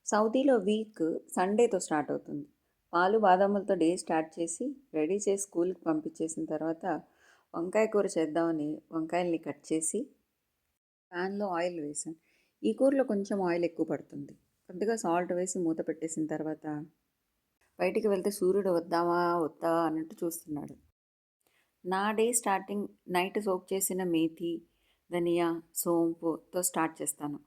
సౌదీలో week సండేతో start అవుతుంది. పాలు బాదాములతో డే స్టార్ట్ చేసి రెడీ చేసి స్కూల్కి పంపించేసిన తర్వాత వంకాయ కూర చేద్దామని వంకాయల్ని కట్ చేసి ప్యాన్లో ఆయిల్ వేసాను. ఈ కూరలో కొంచెం ఆయిల్ ఎక్కువ పడుతుంది. కొద్దిగా సాల్ట్ వేసి మూత పెట్టేసిన తర్వాత బయటికి వెళ్తే సూర్యుడు వద్దామా వద్దా అన్నట్టు చూస్తున్నాడు. నా డే స్టార్టింగ్ నైట్ సోక్ చేసిన మేథి, ధనియా, సోంపుతో స్టార్ట్ చేస్తాను.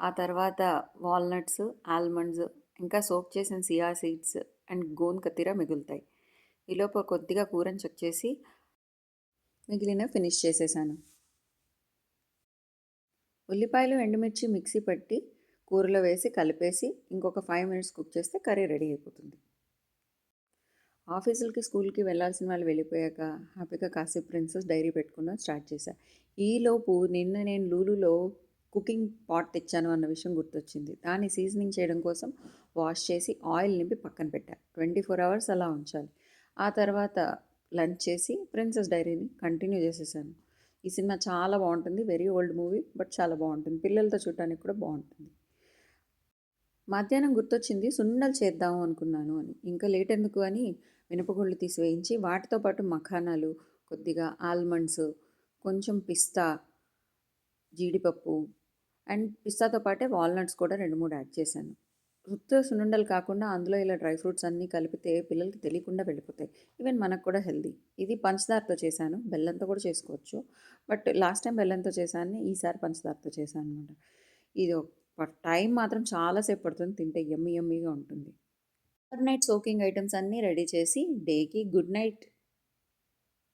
ఆ తర్వాత వాల్నట్స్, ఆల్మండ్స్, ఇంకా సోక్ చేసిన సియా సీడ్స్ అండ్ గోన్ కతీరా మిగులుతాయి. ఈలోపు కొద్దిగా కూరని చెక్ చేసి మిగిలిన ఫినిష్ చేసేసాను. ఉల్లిపాయలు, ఎండుమిర్చి మిక్సీ పట్టి కూరలో వేసి కలిపేసి ఇంకొక 5 మినిట్స్ కుక్ చేస్తే కర్రీ రెడీ అయిపోతుంది. ఆఫీసులకి, స్కూల్కి వెళ్ళాల్సిన వాళ్ళు వెళ్ళిపోయాక హ్యాపీగా కాసేపు ప్రిన్సెస్ డైరీ పెట్టుకున్న స్టార్ట్ చేశా. ఈలోపు నిన్న నేను లూలులో కుకింగ్ పాట్ తెచ్చాను అన్న విషయం గుర్తొచ్చింది. దాన్ని సీజనింగ్ చేయడం కోసం వాష్ చేసి ఆయిల్ నింపి పక్కన పెట్టా. 24 అవర్స్ అలా ఉంచాలి. ఆ తర్వాత లంచ్ చేసి ప్రిన్సెస్ డైరీని కంటిన్యూ చేసేసాను. ఈ సినిమా చాలా బాగుంటుంది. వెరీ ఓల్డ్ మూవీ బట్ చాలా బాగుంటుంది. పిల్లలతో చూడటానికి కూడా బాగుంటుంది. మధ్యాహ్నం గుర్తొచ్చింది సున్నుండలు చేద్దాము అనుకున్నాను అని. ఇంకా లేట్ ఎందుకు అని మినపగుళ్ళు తీసి వేయించి వాటితో పాటు మఖానాలు, కొద్దిగా ఆల్మండ్స్, కొంచెం పిస్తా, జీడిపప్పు అండ్ పిస్తాతో పాటే వాల్నట్స్ కూడా 2, 3 యాడ్ చేశాను. ఉత్త సున్నుండలు కాకుండా అందులో ఇలా డ్రై ఫ్రూట్స్ అన్నీ కలిపితే పిల్లలకి తెలియకుండా వెళ్ళిపోతాయి. ఈవెన్ మనకు కూడా హెల్దీ. ఇది పంచదారతో చేశాను. బెల్లంతో కూడా చేసుకోవచ్చు. బట్ లాస్ట్ టైం బెల్లంతో చేశాను. ఈసారి పంచదారతో చేశాను అనమాట. ఇది టైం మాత్రం చాలాసేపు పడుతుంది. తింటే యమ్మీ యమ్మీగా ఉంటుంది. ఓవర్ నైట్ సోకింగ్ ఐటమ్స్ అన్నీ రెడీ చేసి డేకి గుడ్ నైట్